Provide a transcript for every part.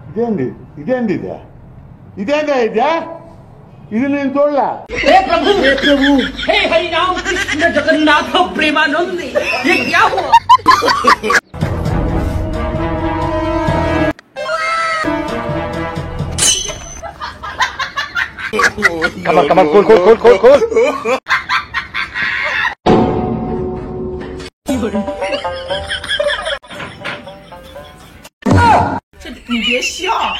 ఇదేంది ఇదేందా ఇది నేను చూడలా हे प्रभु हे हरि राम कृष्ण जगन्नाथ प्रेमानंद ये क्या हुआ Come on, cool.你别笑。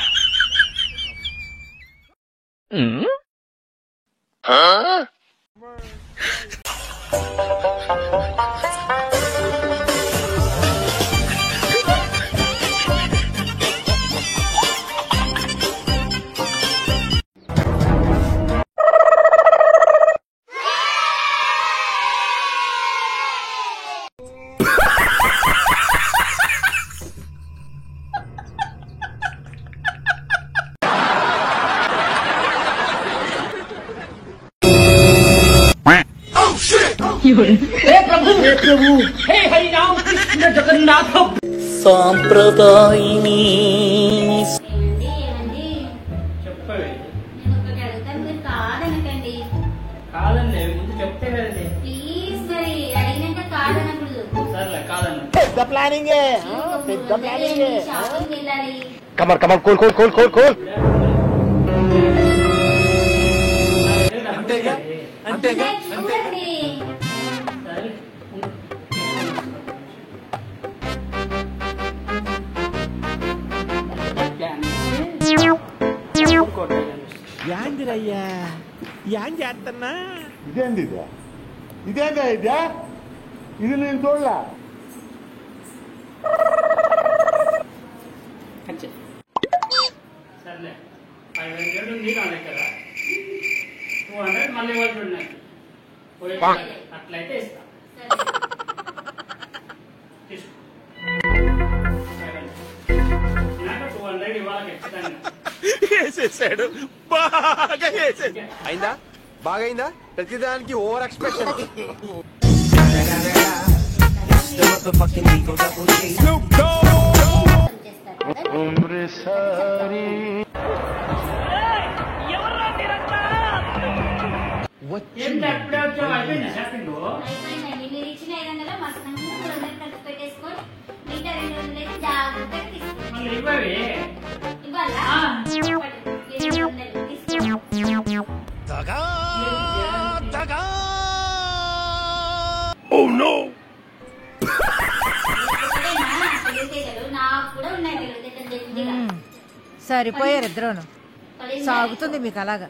हे प्रभु हे हरि राम कृष्ण जगन्नाथ సాంప్రదాయిని చెప్పవే కాదనకండి కాదండి ముందు చెప్తే కదండి ప్లీజ్ మరి అడిగినాక కాదనకూడదు సర్లే కాదండి పెద్ద ప్లానింగ్ షాపింగ్ వెళ్ళాలి Come on, cool. అంతేగా చూడండి సరే యాందిరయ్యా యాంది చేస్తున్నా ఇదేందా ఇది నేను చూడలా సర్లే 500 ఉంది నా దగ్గర 200 మళ్ళీ వాళ్ళు ఉన్నాయి అట్లయితే ఇస్తా తీసుకో 200 ఇవాళ ఖచ్చితంగా వేసేసాడు బాగా వేసేసాడు. అయిందా బాగైందా ప్రతిదానికి ఓవర్ ఎక్స్పెక్షన్. ఏంటి అప్పుడే వచ్చావు అయిపోయిందా షాపింగ్ అయిపోయిందండి మీరు ఇచ్చిన 500 మా సంగతి 200 ఖర్చు పెట్టేసుకొని మిగతా 200 అయితే జాగ్రత్తగా తీసుకోండి మళ్ళీ ఇవ్వవే ఇవ్వాలా ఆ. 200 తీసుకోండి తెలివితేటలు నాకు కూడా ఉన్నాయి తెలివితేటలు సరిపోయారు ఇద్దరును సాగుతుంది మీకు అలాగా.